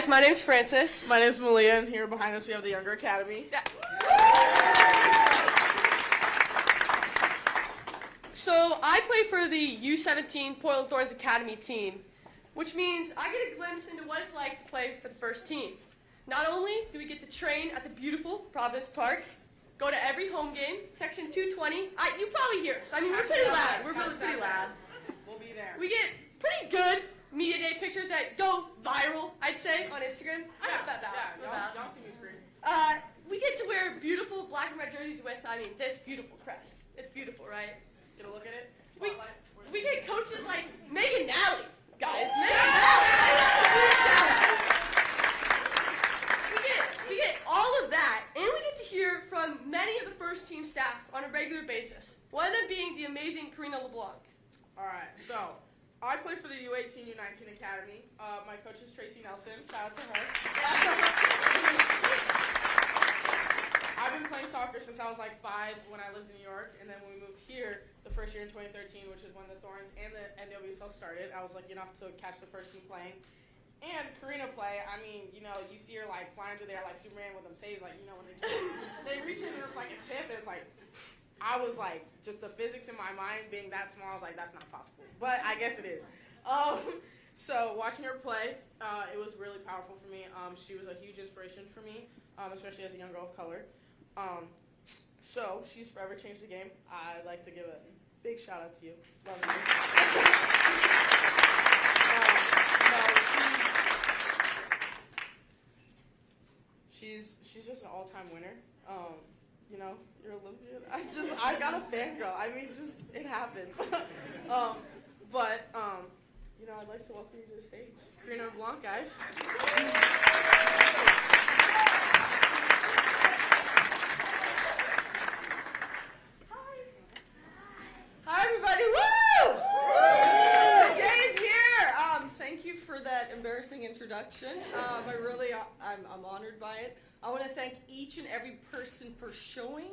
my name's Francis. My name's Malia, and here behind us we have the Younger Academy. Yeah. So I play for the U17 Portland Thorns Academy team, which means I get a glimpse into what it's like to play for the first team. Not only do we get to train at the beautiful Providence Park, go to every home game, section 220. You probably hear us. I mean, we're pretty loud. We're really pretty loud. We'll be there. We get pretty good media day pictures that go viral, I'd say, on Instagram. I'm not that bad. Y'all see me scream. We get to wear beautiful black and red jerseys with, this beautiful crest. It's beautiful, right? Get a look at it. We get coaches like Megan Nally, guys. Megan Nally. We get all of that, and we get to hear from many of the first team staff on a regular basis. One of them being the amazing Karina LeBlanc. All right, so I play for the U18, U19 Academy. My coach is Tracy Nelson. Shout out to her. I've been playing soccer since I was like 5 when I lived in New York, and then when we moved here the first year in 2013, which is when the Thorns and the NWSL started, I was lucky enough to catch the first team playing. And Karina play, you see her like flying through there like Superman with them saves, when they reach in and it's like a tip, it's like, I was like, just the physics in my mind being that small, I was like, that's not possible. But I guess it is. So watching her play, it was really powerful for me. She was a huge inspiration for me, especially as a young girl of color. So she's forever changed the game. I'd like to give a big shout out to you. Love you. She's just an all-time winner. You're Olympian. I got a fangirl. It happens. I'd like to welcome you to the stage. Karina LeBlanc, guys. Hi, everybody. Woo! Today's here. Thank you for that embarrassing introduction. I'm honored by it. I want to thank each and every person for showing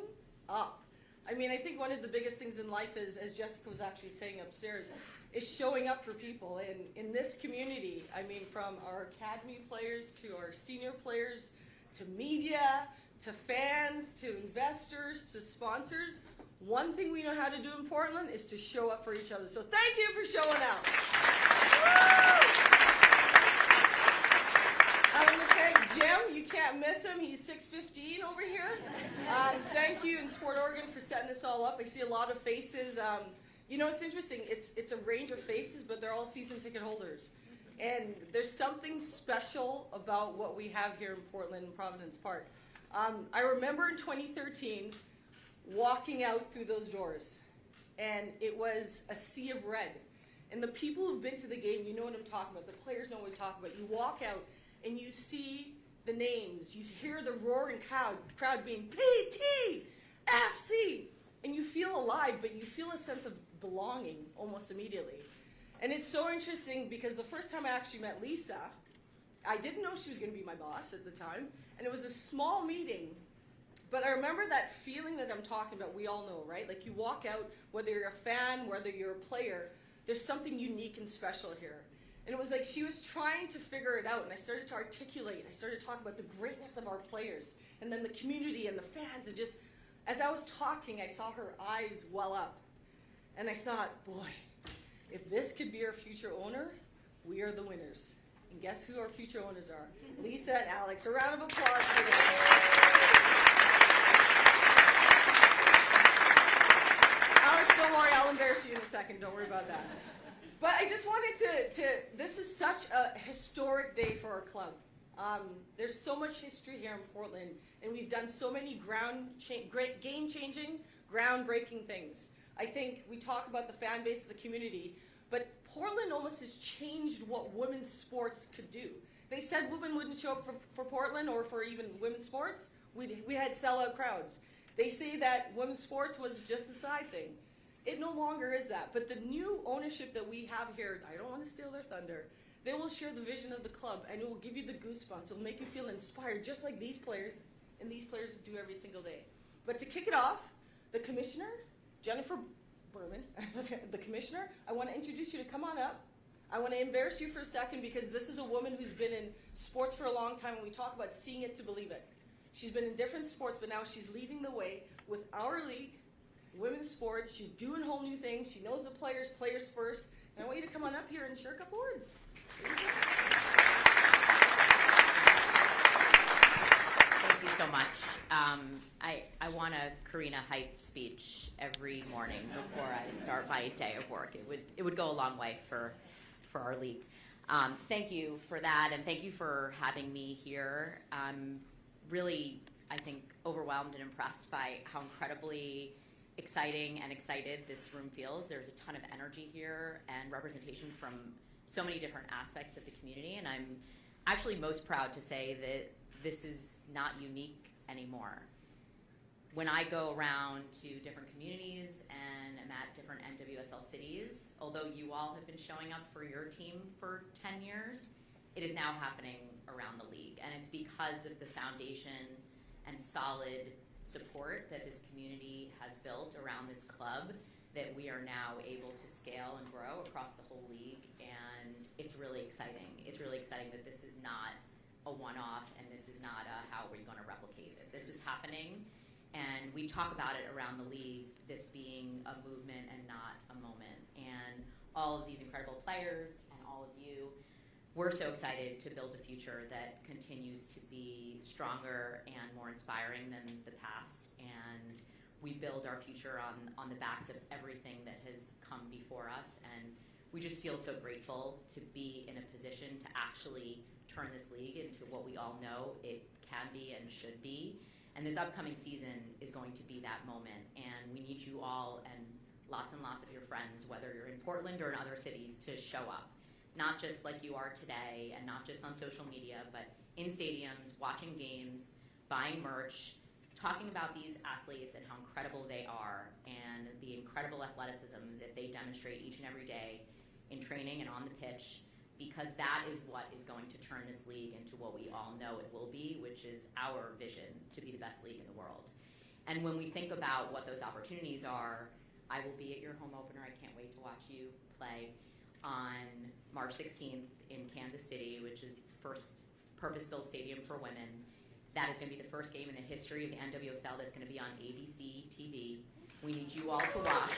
up. I think one of the biggest things in life is, as Jessica was actually saying upstairs, is showing up for people. And in this community, from our academy players to our senior players, to media, to fans, to investors, to sponsors, one thing we know how to do in Portland is to show up for each other. So thank you for showing up. I want to thank Jim. You can't miss him. He's 6'15" over here. Thank you in Sport Oregon for setting this all up. I see a lot of faces. It's interesting. It's a range of faces, but they're all season ticket holders. And there's something special about what we have here in Portland and Providence Park. I remember in 2013 walking out through those doors, and it was a sea of red. And the people who've been to the game, you know what I'm talking about. The players know what I'm talking about. You walk out, and you see the names. You hear the roaring crowd being PTFC, and you feel alive, but you feel a sense of belonging almost immediately. And it's so interesting because the first time I actually met Lisa, I didn't know she was going to be my boss at the time, and it was a small meeting. But I remember that feeling that I'm talking about. We all know, right? Like you walk out, whether you're a fan, whether you're a player, there's something unique and special here. And it was like she was trying to figure it out, and I started to articulate. I started talking about the greatness of our players, and then the community and the fans. And just as I was talking, I saw her eyes well up. And I thought, boy, if this could be our future owner, we are the winners. And guess who our future owners are? Lisa and Alex. A round of applause for them. Alex, don't worry, I'll embarrass you in a second. Don't worry about that. But I just wanted to this is such a historic day for our club. There's so much history here in Portland, and we've done so many great game-changing, groundbreaking things. I think we talk about the fan base of the community, but Portland almost has changed what women's sports could do. They said women wouldn't show up for Portland or for even women's sports. We had sellout crowds. They say that women's sports was just a side thing. It no longer is that. But the new ownership that we have here, I don't want to steal their thunder, they will share the vision of the club, and it will give you the goosebumps. It will make you feel inspired, just like these players, and these players do every single day. But to kick it off, the commissioner, Jennifer Berman, the commissioner, I want to introduce you to come on up. I want to embarrass you for a second because this is a woman who's been in sports for a long time, and we talk about seeing it to believe it. She's been in different sports, but now she's leading the way with our league, women's sports. She's doing whole new things. She knows the players first. And I want you to come on up here and share a couple words. Thank you so much. I want a Karina hype speech every morning before I start my day of work. It would go a long way for our league. Thank you for that, and thank you for having me here. I'm really, I think, overwhelmed and impressed by how incredibly exciting and excited this room feels. There's a ton of energy here and representation from so many different aspects of the community, and I'm actually most proud to say that this is not unique anymore. When I go around to different communities and I'm at different NWSL cities, although you all have been showing up for your team for 10 years, it is now happening around the league. And it's because of the foundation and solid support that this community has built around this club that we are now able to scale and grow across the whole league. And it's really exciting. It's really exciting that this is not a one-off and this is not a how are we going to replicate it. This is happening. And we talk about it around the league, this being a movement and not a moment. And all of these incredible players and all of you, we're so excited to build a future that continues to be stronger and more inspiring than the past. And we build our future on the backs of everything that has come before us. And we just feel so grateful to be in a position to actually turn this league into what we all know it can be and should be. And this upcoming season is going to be that moment. And we need you all and lots of your friends, whether you're in Portland or in other cities, to show up. Not just like you are today and not just on social media, but in stadiums, watching games, buying merch, talking about these athletes and how incredible they are and the incredible athleticism that they demonstrate each and every day in training and on the pitch, because that is what is going to turn this league into what we all know it will be, which is our vision to be the best league in the world. And when we think about what those opportunities are, I will be at your home opener. I can't wait to watch you play on March 16th in Kansas City, which is the first purpose-built stadium for women. That is going to be the first game in the history of the NWSL that's going to be on ABC TV. We need you all to watch.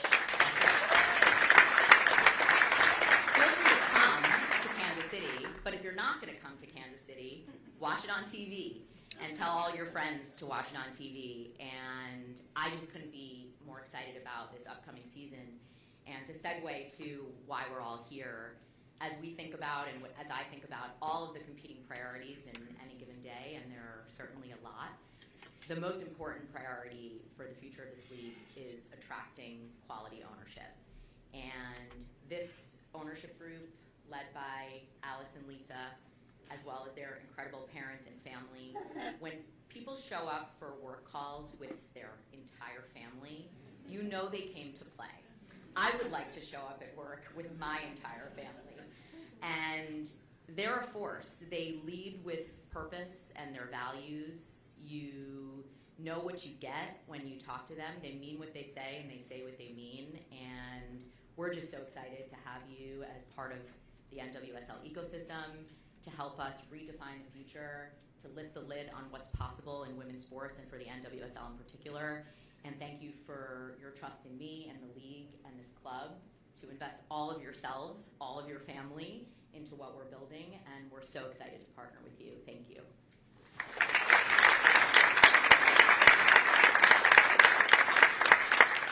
Feel free to come to Kansas City, but if you're not going to come to Kansas City, watch it on TV and tell all your friends to watch it on TV. And I just couldn't be more excited about this upcoming season. And to segue to why we're all here, as we think about and as I think about all of the competing priorities in any given day, and there are certainly a lot, the most important priority for the future of this league is attracting quality ownership. And this ownership group, led by Alice and Lisa, as well as their incredible parents and family, when people show up for work calls with their entire family, you know they came to play. I would like to show up at work with my entire family. And they're a force. They lead with purpose and their values. You know what you get when you talk to them. They mean what they say and they say what they mean. And we're just so excited to have you as part of the NWSL ecosystem, to help us redefine the future, to lift the lid on what's possible in women's sports and for the NWSL in particular. And thank you for your trust in me and the league and this club to invest all of yourselves, all of your family into what we're building. And we're so excited to partner with you. Thank you.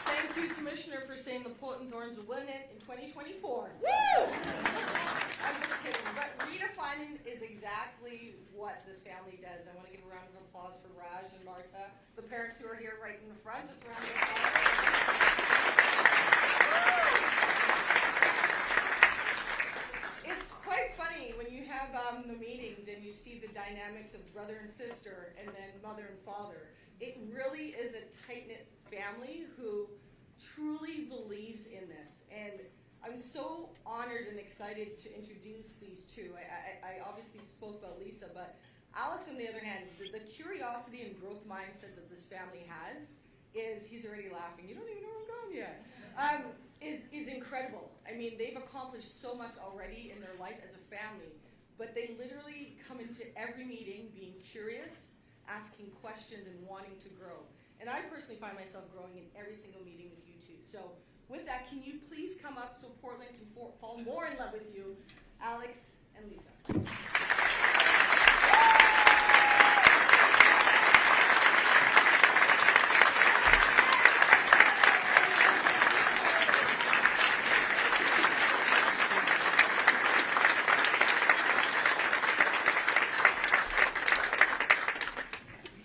Thank you, Commissioner, for saying the Portland Thorns will win it in 2024. Woo! I'm just kidding, but redefining is exactly what this family does. I want to give a round of applause for Raj and Marta, the parents who are here right in the front. Just a round of applause. It's quite funny when you have the meetings and you see the dynamics of brother and sister and then mother and father. It really is a tight-knit family who truly believes in this. And I'm so honored and excited to introduce these two. I obviously spoke about Lisa, but Alex, on the other hand, the curiosity and growth mindset that this family has is, he's already laughing. You don't even know where I'm going yet. is incredible. I mean, they've accomplished so much already in their life as a family, but they literally come into every meeting being curious, asking questions, and wanting to grow. And I personally find myself growing in every single meeting with you two. So with that, can you please come up so Portland can fall more in love with you, Alex and Lisa.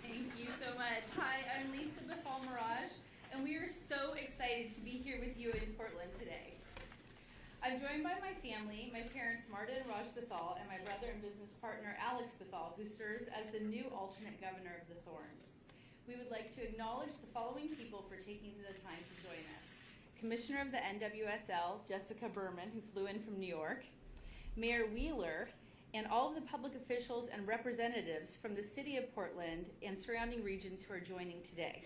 Thank you so much. Hi, I'm Lisa Bethal-Mirage, and we are so excited to be here with you in Portland today. I'm joined by my family, my parents Marta and Raj Bethal, and my brother and business partner Alex Bethal, who serves as the new alternate governor of the Thorns. We would like to acknowledge the following people for taking the time to join us. Commissioner of the NWSL, Jessica Berman, who flew in from New York, Mayor Wheeler, and all of the public officials and representatives from the City of Portland and surrounding regions who are joining today.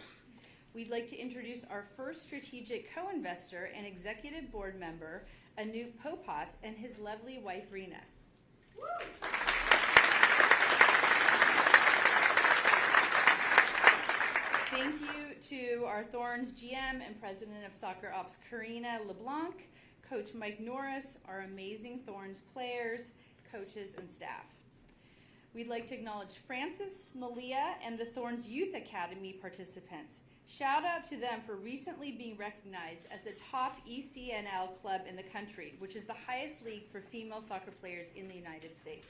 We'd like to introduce our first strategic co-investor and executive board member, Anoop Popat, and his lovely wife, Rena. Thank you to our Thorns GM and President of Soccer Ops, Karina LeBlanc, Coach Mike Norris, our amazing Thorns players, coaches, and staff. We'd like to acknowledge Francis, Malia, and the Thorns Youth Academy participants. Shout out to them for recently being recognized as the top ECNL club in the country, which is the highest league for female soccer players in the United States.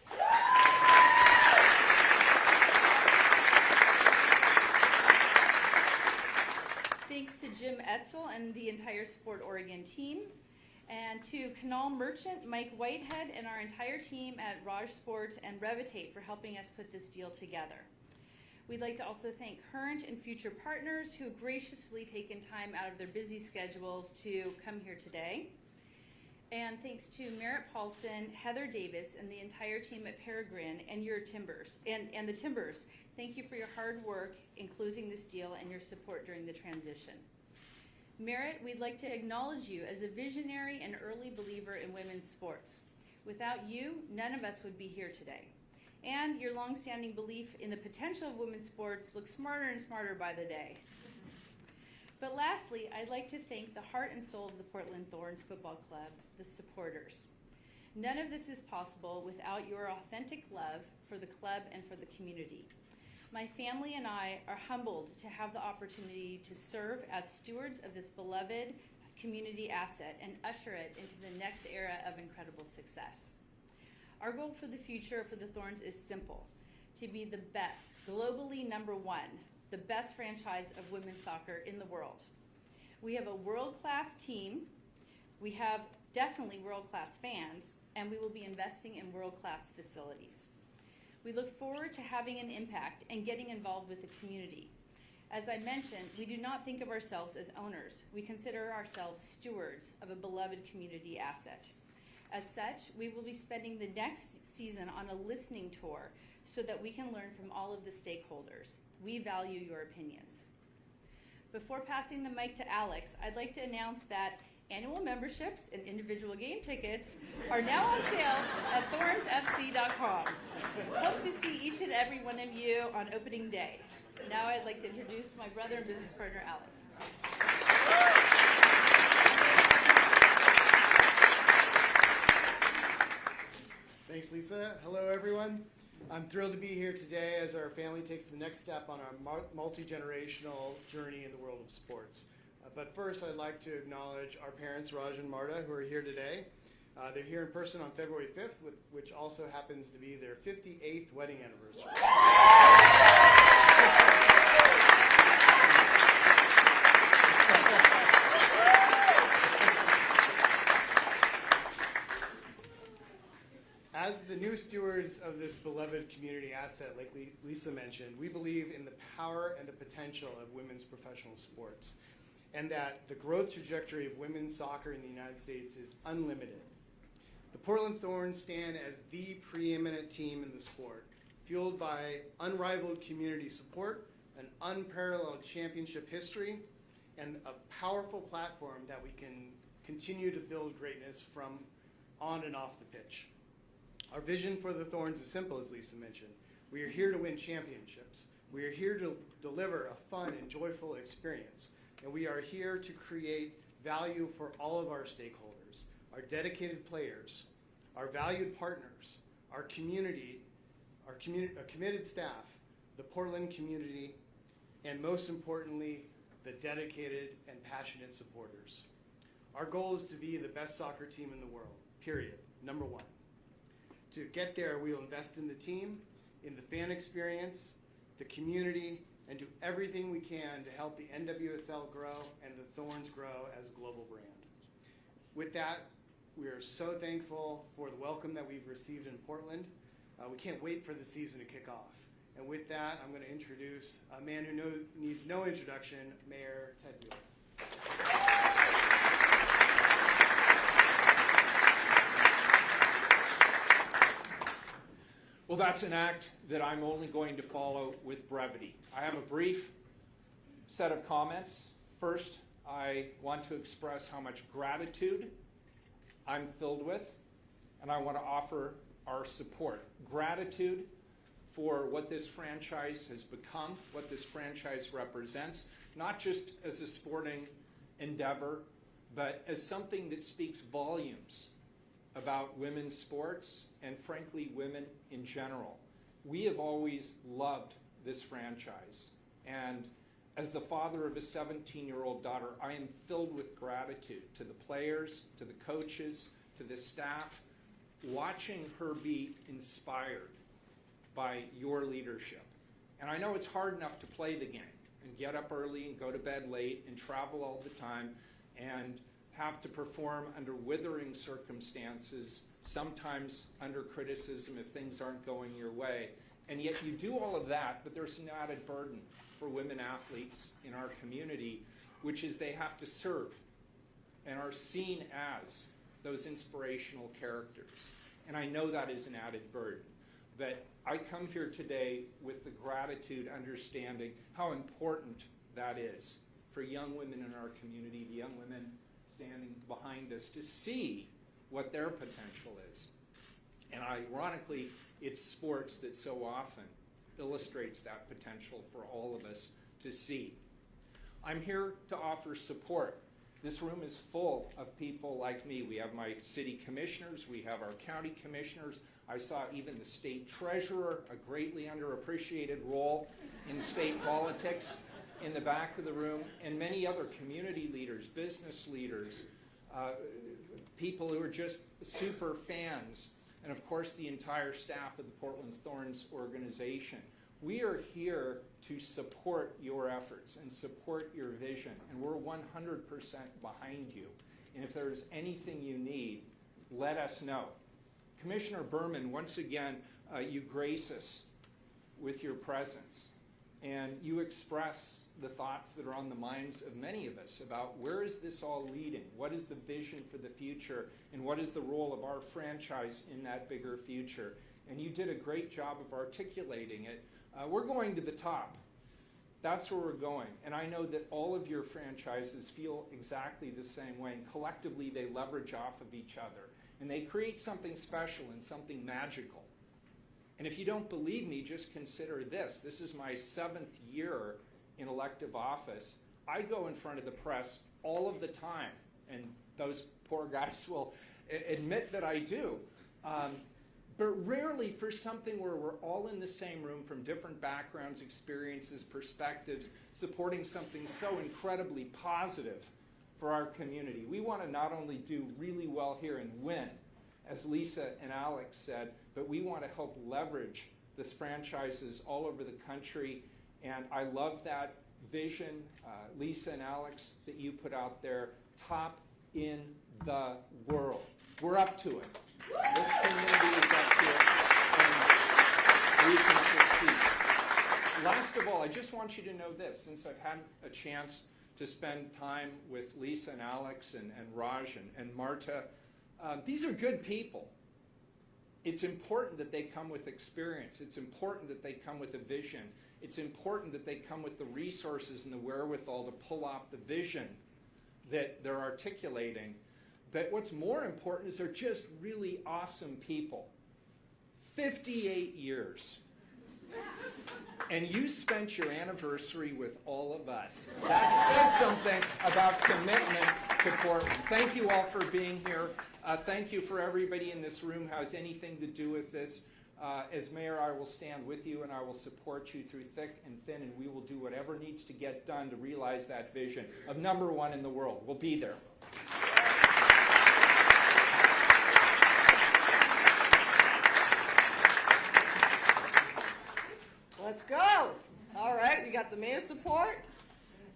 Thanks to Jim Etzel and the entire Sport Oregon team, and to Canal Merchant, Mike Whitehead, and our entire team at Raj Sports and Revitate for helping us put this deal together. We'd like to also thank current and future partners who have graciously taken time out of their busy schedules to come here today. And thanks to Merritt Paulson, Heather Davis, and the entire team at Peregrine and your Timbers and the Timbers. Thank you for your hard work in closing this deal and your support during the transition. Merritt, we'd like to acknowledge you as a visionary and early believer in women's sports. Without you, none of us would be here today. And your longstanding belief in the potential of women's sports looks smarter and smarter by the day. But lastly, I'd like to thank the heart and soul of the Portland Thorns Football Club, the supporters. None of this is possible without your authentic love for the club and for the community. My family and I are humbled to have the opportunity to serve as stewards of this beloved community asset and usher it into the next era of incredible success. Our goal for the future for the Thorns is simple: to be the best, globally #1, the best franchise of women's soccer in the world. We have a world-class team, we have definitely world-class fans, and we will be investing in world-class facilities. We look forward to having an impact and getting involved with the community. As I mentioned, we do not think of ourselves as owners. We consider ourselves stewards of a beloved community asset. As such, we will be spending the next season on a listening tour so that we can learn from all of the stakeholders. We value your opinions. Before passing the mic to Alex, I'd like to announce that annual memberships and individual game tickets are now on sale at thornsfc.com. Hope to see each and every one of you on opening day. Now I'd like to introduce my brother and business partner, Alex. Thanks, Lisa. Hello, everyone. I'm thrilled to be here today as our family takes the next step on our multi-generational journey in the world of sports. But first, I'd like to acknowledge our parents, Raj and Marta, who are here today. They're here in person on February 5th, which also happens to be their 58th wedding anniversary. As the new stewards of this beloved community asset, like Lisa mentioned, we believe in the power and the potential of women's professional sports, and that the growth trajectory of women's soccer in the United States is unlimited. The Portland Thorns stand as the preeminent team in the sport, fueled by unrivaled community support, an unparalleled championship history, and a powerful platform that we can continue to build greatness from on and off the pitch. Our vision for the Thorns is simple, as Lisa mentioned. We are here to win championships. We are here to deliver a fun and joyful experience. And we are here to create value for all of our stakeholders, our dedicated players, our valued partners, our community, our committed staff, the Portland community, and most importantly, the dedicated and passionate supporters. Our goal is to be the best soccer team in the world, period, number one. To get there, we will invest in the team, in the fan experience, the community, and do everything we can to help the NWSL grow and the Thorns grow as a global brand. With that, we are so thankful for the welcome that we've received in Portland. We can't wait for the season to kick off. And with that, I'm going to introduce a man who needs no introduction, Mayor Ted Wheeler. Well, that's an act that I'm only going to follow with brevity. I have a brief set of comments. First, I want to express how much gratitude I'm filled with, and I want to offer our support. Gratitude for what this franchise has become, what this franchise represents, not just as a sporting endeavor, but as something that speaks volumes about women's sports and, frankly, women in general. We have always loved this franchise. And as the father of a 17-year-old daughter, I am filled with gratitude to the players, to the coaches, to the staff, watching her be inspired by your leadership. And I know it's hard enough to play the game and get up early and go to bed late and travel all the time and have to perform under withering circumstances, sometimes under criticism if things aren't going your way. And yet you do all of that, but there's an added burden for women athletes in our community, which is they have to serve and are seen as those inspirational characters. And I know that is an added burden. But I come here today with the gratitude, understanding how important that is for young women in our community, the young women standing behind us, to see what their potential is. And ironically, it's sports that so often illustrates that potential for all of us to see. I'm here to offer support. This room is full of people like me. We have my city commissioners, we have our county commissioners. I saw even the state treasurer, a greatly underappreciated role in state politics, in the back of the room, and many other community leaders, business leaders, people who are just super fans, and of course the entire staff of the Portland Thorns organization. We are here to support your efforts and support your vision, and we're 100% behind you. And if there's anything you need, let us know. Commissioner Berman, once again, you grace us with your presence, and you express the thoughts that are on the minds of many of us about where is this all leading, what is the vision for the future, and what is the role of our franchise in that bigger future. And you did a great job of articulating it. We're going to the top. That's where we're going. And I know that all of your franchises feel exactly the same way, and collectively they leverage off of each other. And they create something special and something magical. And if you don't believe me, just consider this. This is my 7th year in elective office. I go in front of the press all of the time, and those poor guys will admit that I do. But rarely for something where we're all in the same room from different backgrounds, experiences, perspectives, supporting something so incredibly positive for our community. We want to not only do really well here and win, as Lisa and Alex said, but we want to help leverage this franchises all over the country. And I love that vision, Lisa and Alex, that you put out there, top in the world. We're up to it. This community is up to it, and we can succeed. Last of all, I just want you to know this, since I've had a chance to spend time with Lisa and Alex and Raj and Marta. These are good people. It's important that they come with experience. It's important that they come with a vision. It's important that they come with the resources and the wherewithal to pull off the vision that they're articulating. but what's more important is they're just really awesome people. 58 years. And you spent your anniversary with all of us. That says something about commitment to Portland. Thank you all for being here. Thank you for everybody in this room who has anything to do with this. As mayor, I will stand with you and I will support you through thick and thin, and we will do whatever needs to get done to realize that vision of #1 in the world. We'll be there. Let's go. All right, we got the mayor's support.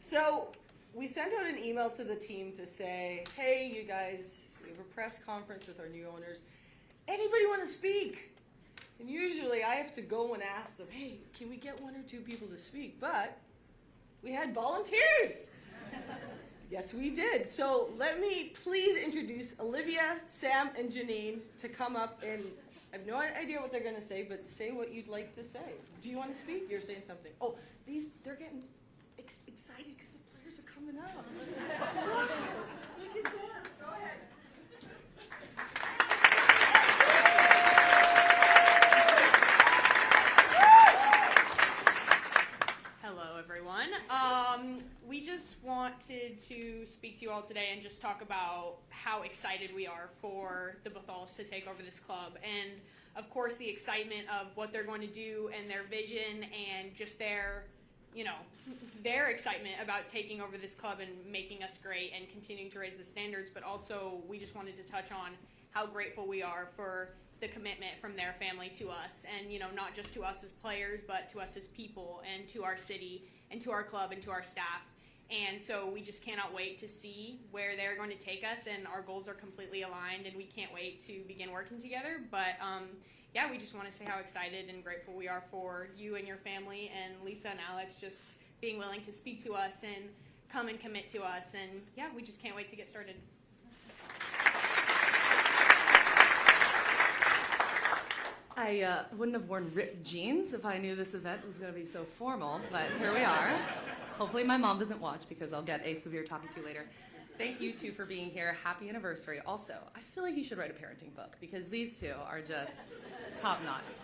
So we sent out an email to the team to say, hey, you guys, we have a press conference with our new owners. Anybody want to speak? And usually I have to go and ask them, hey, can we get 1 or 2 people to speak? But we had volunteers. Yes, we did. So let me please introduce Olivia, Sam, and Janine to come up, and I have no idea what they're going to say, but say what you'd like to say. Do you want to speak? You're saying something. Oh, they're getting excited because the players are coming up. Wow, look at this. Go ahead. Hello, everyone. We just wanted to speak to you all today and just talk about how excited we are for the Bethals to take over this club, and of course the excitement of what they're going to do and their vision and just their excitement about taking over this club and making us great and continuing to raise the standards. But also we just wanted to touch on how grateful we are for the commitment from their family to us, and not just to us as players, but to us as people and to our city and to our club and to our staff. And so we just cannot wait to see where they're going to take us, and our goals are completely aligned, and we can't wait to begin working together. But yeah, we just want to say how excited and grateful we are for you and your family, and Lisa and Alex just being willing to speak to us and come and commit to us. And yeah, we just can't wait to get started. I wouldn't have worn ripped jeans if I knew this event was going to be so formal, but here we are. Hopefully my mom doesn't watch because I'll get a severe talking to later. Thank you two for being here. Happy anniversary. Also, I feel like you should write a parenting book because these two are just top notch.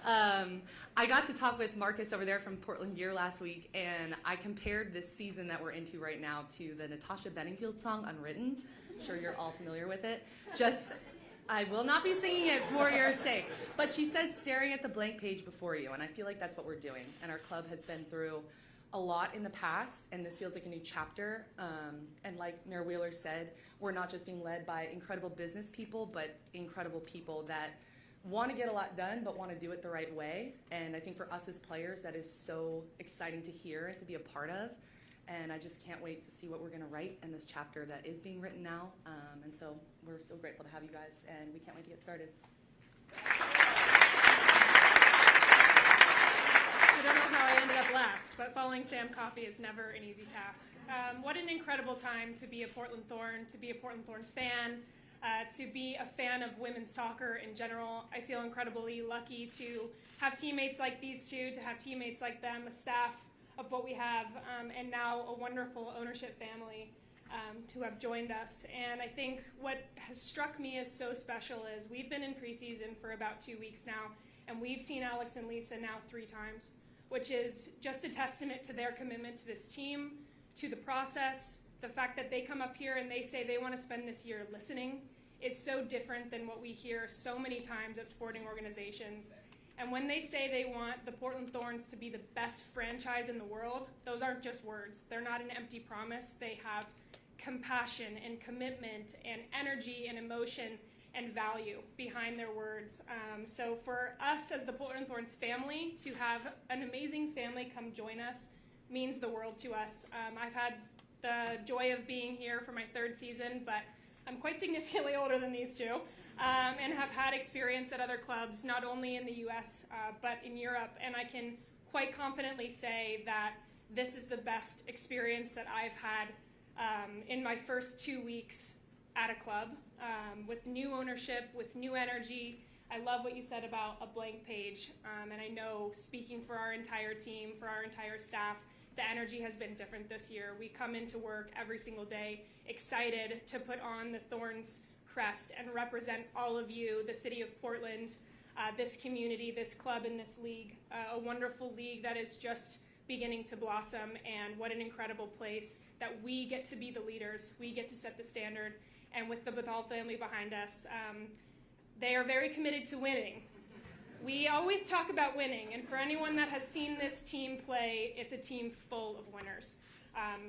I got to talk with Marcus over there from Portland Gear last week, and I compared this season that we're into right now to the Natasha Bedingfield song Unwritten. I'm sure you're all familiar with it. I will not be singing it for your sake, but she says staring at the blank page before you, and I feel like that's what we're doing. And our club has been through a lot in the past, and this feels like a new chapter. And like Mayor Wheeler said, we're not just being led by incredible business people, but incredible people that want to get a lot done, but want to do it the right way. And I think for us as players, that is so exciting to hear and to be a part of. And I just can't wait to see what we're going to write in this chapter that is being written now. And so we're so grateful to have you guys, and we can't wait to get started. I don't know how I ended up last, but following Sam Coffey is never an easy task. What an incredible time to be a Portland Thorn, to be a Portland Thorn fan, to be a fan of women's soccer in general. I feel incredibly lucky to have teammates like these two, to have teammates like them, a staff of what we have, and now a wonderful ownership family who have joined us. And I think what has struck me as so special is we've been in preseason for about 2 weeks now, and we've seen Alex and Lisa now 3 times, which is just a testament to their commitment to this team, to the process. The fact that they come up here and they say they want to spend this year listening is so different than what we hear so many times at sporting organizations. And when they say they want the Portland Thorns to be the best franchise in the world, those aren't just words. They're not an empty promise. They have compassion and commitment and energy and emotion and value behind their words. So for us as the Portland Thorns family, to have an amazing family come join us means the world to us. I've had the joy of being here for my 3rd season, but I'm quite significantly older than these two, and have had experience at other clubs, not only in the US, but in Europe. And I can quite confidently say that this is the best experience that I've had in my first 2 weeks at a club, with new ownership, with new energy. I love what you said about a blank page, and I know speaking for our entire team, for our entire staff, the energy has been different this year. We come into work every single day excited to put on the Thorns crest and represent all of you, the city of Portland, this community, this club, and this league. A wonderful league that is just beginning to blossom, and what an incredible place that we get to be the leaders. We get to set the standard, and with the Bethal family behind us, they are very committed to winning. We always talk about winning, and for anyone that has seen this team play, it's a team full of winners.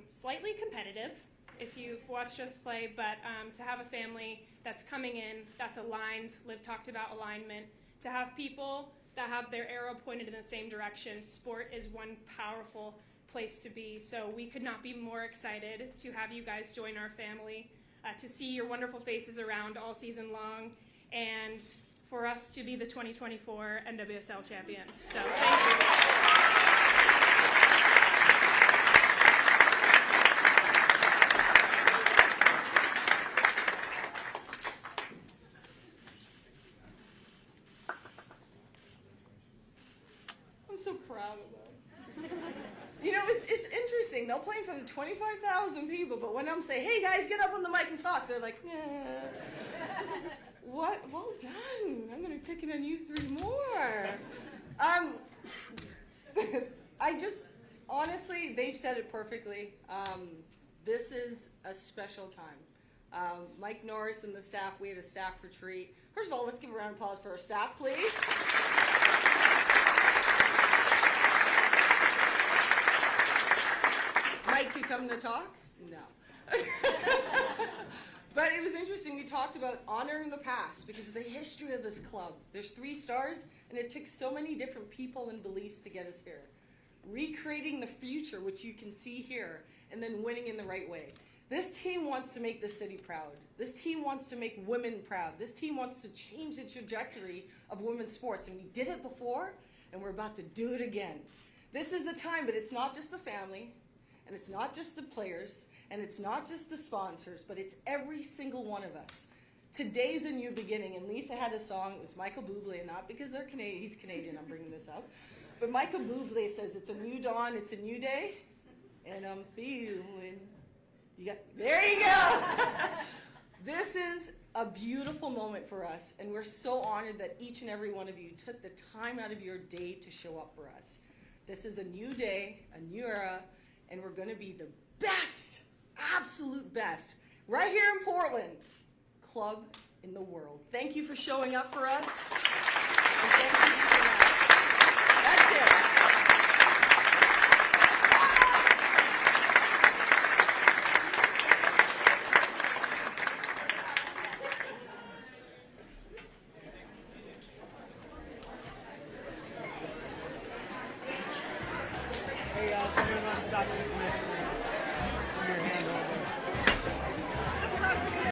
Slightly competitive, if you've watched us play, but to have a family that's coming in, that's aligned. Liv talked about alignment. To have people that have their arrow pointed in the same direction, sport is one powerful place to be. So we could not be more excited to have you guys join our family, to see your wonderful faces around all season long, and for us to be the 2024 NWSL champions. So thank you. I'm so proud of them. You know, it's interesting. They'll play in front of 25,000 people, but when I'm saying, hey guys, get up on the mic and talk, they're like, yeah. What? Well done. I'm going to be picking on you 3 more. I just, honestly, they've said it perfectly. This is a special time. Mike Norris and the staff, we had a staff retreat. First of all, let's give a round of applause for our staff, please. Mike, you coming to talk? No. But it was interesting. We talked about honoring the past because of the history of this club. There's 3 stars, and it took so many different people and beliefs to get us here. Recreating the future, which you can see here, and then winning in the right way. This team wants to make the city proud. This team wants to make women proud. This team wants to change the trajectory of women's sports, and we did it before, and we're about to do it again. This is the time, but it's not just the family, and it's not just the players, and it's not just the sponsors, but it's every single one of us. Today's a new beginning, and Lisa had a song. It was Michael Bublé, not because they're Canadian. He's Canadian, I'm bringing this up. But Michael Bublé says, it's a new dawn, it's a new day, and I'm feeling... There you go! This is a beautiful moment for us, and we're so honored that each and every one of you took the time out of your day to show up for us. This is a new day, a new era, and we're going to be the best, absolute best, right here in Portland, club in the world. Thank you for showing up for us. And thank you for that. That's it. Hey, I'm on the commissioner. Your hand on.